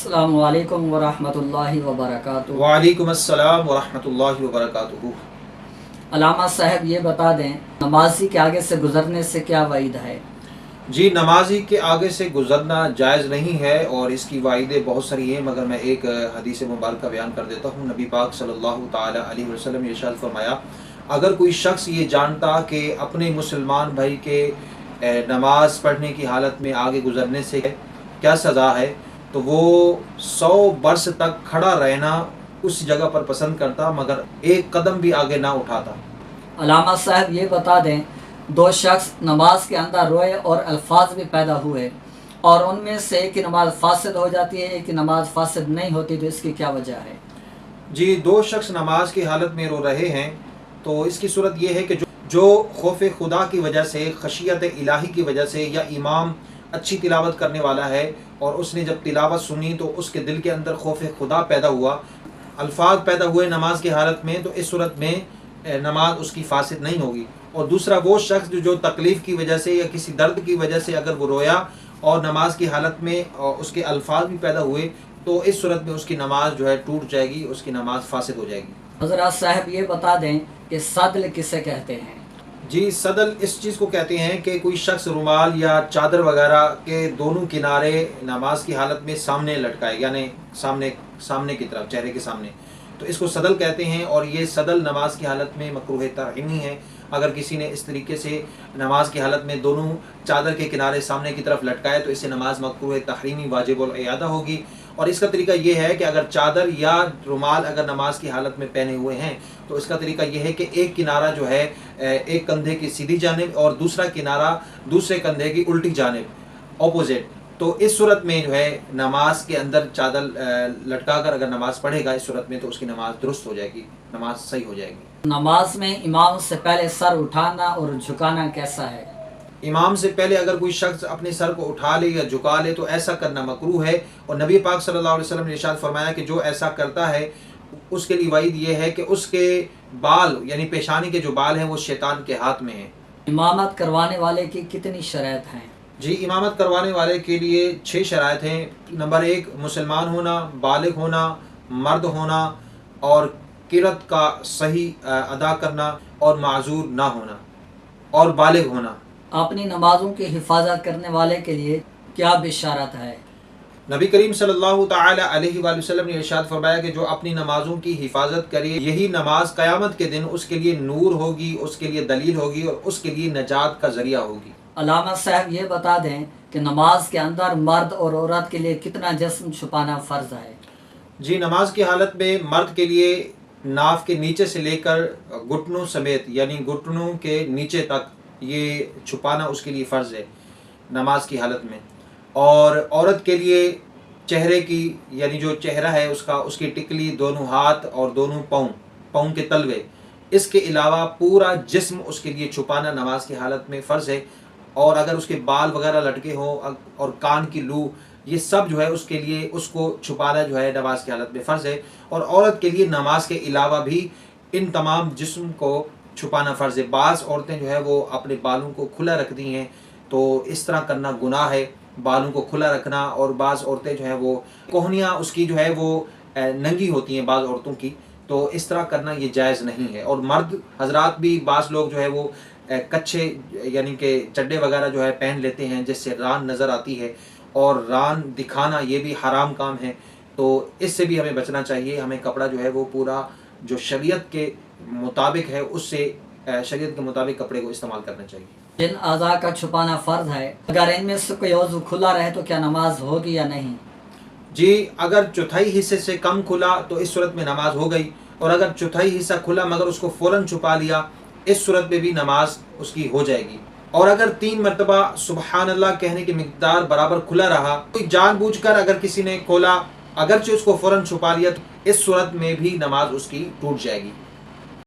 अस्सलामु अलैकुम वरहमतुल्लाहि वबरकातुहू। वालेकुम अस्सलाम वरहमतुल्लाहि वबरकातुहू। अलामा साहब ये बता दें, नमाजी के आगे से गुजरने से क्या वईद है? जी, नमाजी के आगे से गुज़रना जायज़ नहीं है और इसकी वाइदें बहुत सारी हैं, मगर मैं एक हदीस मुबारक बयान कर देता हूँ। नबी पाक सल्लल्लाहु ताला अलैहि वसल्लम ने इरशाद फरमाया, अगर कोई शख्स ये जानता कि अपने मुसलमान भाई के नमाज़ पढ़ने की हालत में आगे गुज़रने से क्या सज़ा है, तो वो 100 बरस तक खड़ा रहना उस जगह पर पसंद करता, मगर एक कदम भी आगे ना उठाता। अलामा साहब ये बता दें, दो शख्स नमाज के अंदर रोए और अल्फाज भी पैदा हुए और उनमें से एक की नमाज फासिद हो जाती है, एक की नमाज फासिद नहीं होती, तो इसकी क्या वजह है? जी, दो शख्स नमाज की हालत में रो रहे हैं, तो इसकी सूरत ये है कि जो खौफ खुदा की वजह से, खशियत इलाही की वजह से, या इमाम अच्छी तिलावत करने वाला है और उसने जब तिलावत सुनी तो उसके दिल के अंदर खौफ खुदा पैदा हुआ, अल्फाज पैदा हुए नमाज की हालत में, तो इस सूरत में नमाज उसकी फासिद नहीं होगी। और दूसरा वो शख्स जो तकलीफ़ की वजह से या किसी दर्द की वजह से अगर वो रोया और नमाज की हालत में उसके अल्फाज भी पैदा हुए, तो इस सूरत में उसकी नमाज जो है टूट जाएगी, उसकी नमाज फासिद हो जाएगी। हज़रत साहब ये बता दें कि सदल किसे कहते हैं? जी, सदल इस चीज़ को कहते हैं कि कोई शख्स रुमाल या चादर वगैरह के दोनों किनारे नमाज की हालत में सामने लटकाए, यानी सामने की तरफ, चेहरे के सामने, तो इसको सदल कहते हैं। और ये सदल नमाज की हालत में मकरूह तहरीमी है। अगर किसी ने इस तरीके से नमाज की हालत में दोनों चादर के किनारे सामने की तरफ लटकाए तो इससे नमाज मकरूह तहरीमी वाजिबुल इयादा होगी। और इसका तरीका ये है कि अगर चादर या रुमाल अगर नमाज की हालत में पहने हुए हैं तो इसका तरीका ये है कि एक किनारा जो है एक कंधे की सीधी जानिब और दूसरा किनारा दूसरे कंधे की उल्टी जानिब, ऑपोजिट। तो इस सूरत में जो है नमाज के अंदर चादर लटका कर अगर नमाज पढ़ेगा इस सूरत में, तो उसकी नमाज दुरुस्त हो जाएगी, नमाज सही हो जाएगी। नमाज में इमाम से पहले सर उठाना और झुकाना कैसा है? इमाम से पहले अगर कोई शख्स अपने सर को उठा ले या झुका ले तो ऐसा करना मकरूह है। और नबी पाक सल्लल्लाहु अलैहि वसल्लम ने इरशाद फरमाया कि जो ऐसा करता है उसके लिए वईद ये है कि उसके बाल, यानी पेशानी के जो बाल हैं, वो शैतान के हाथ में हैं। इमामत करवाने वाले की कितनी शर्त हैं? जी, इमामत करवाने वाले के लिए 6 शराइत हैं। नंबर 1, मुसलमान होना, बालिग होना, मर्द होना और किरत का सही अदा करना और माजूर ना होना और बालिग होना। अपनी नमाजों की हिफाजत करने वाले के लिए क्या बिशारत है? नबी करीम सल्लल्लाहु ताला अलैहि वसल्लम ने इरशाद फरमाया कि जो अपनी नमाजों की हिफाजत करे, यही नमाज क़यामत के दिन उसके लिए नूर होगी, उसके लिए दलील होगी और उसके लिए नजात का ज़रिया होगी। अलामा साहब ये बता दें कि नमाज के अंदर मर्द और औरत के लिए कितना जिस्म छुपाना फ़र्ज़ है? जी, नमाज की हालत में मर्द के लिए नाफ के नीचे से लेकर घुटनों समेत, यानी घुटनों के नीचे तक ये छुपाना उसके लिए फ़र्ज़ है नमाज की हालत में। और औरत के लिए चेहरे की, यानी जो चेहरा है उसकी टिकली, दोनों हाथ और दोनों पाँव के तलवे, इसके अलावा पूरा जिस्म उसके लिए छुपाना नमाज की हालत में फ़र्ज़ है। और अगर उसके बाल वगैरह लटके हों और कान की लू, ये सब जो है उसके लिए उसको छुपाना जो है नमाज की हालत में फ़र्ज़ है। और औरत के लिए नमाज के अलावा भी इन तमाम जिस्म को छुपाना फ़र्ज़ है। बाज़ औरतें जो है वो अपने बालों को खुला रखती हैं, तो इस तरह करना गुनाह है, बालों को खुला रखना। और बाज़ औरतें जो है वो कोहनियाँ उसकी जो है वो नंगी होती हैं बाज़ औरतों की, तो इस तरह करना ये जायज़ नहीं है। और मर्द हजरात भी बाज़ लोग जो है वो कच्छे यानी कि चड्डे वगैरह जो है पहन लेते हैं जिससे रान नज़र आती है, और रान दिखाना ये भी हराम काम है, तो इससे भी हमें बचना चाहिए। हमें कपड़ा जो है वो पूरा जो शरीयत के मुताबिक है उससे शरीयत के मुताबिक कपड़े को इस्तेमाल करना चाहिए। जिन अज़ा का छुपाना फ़र्ज़ है, अगर इनमें से कोई उज़्व खुला रहे तो क्या नमाज होगी या नहीं? जी, अगर चौथाई हिस्से से कम खुला तो इस सूरत में नमाज हो गई, और अगर चौथाई हिस्सा खुला मगर उसको फ़ौरन छुपा लिया, इस सूरत में भी नमाज उसकी हो जाएगी। और अगर 3 मरतबा सुबहान अल्लाह कहने की मिक़दार बराबर खुला रहा, कोई जानबूझकर अगर किसी ने खोला, अगरचे उसको फ़ौरन छुपा लिया, तो इस सूरत में भी नमाज उसकी टूट जाएगी।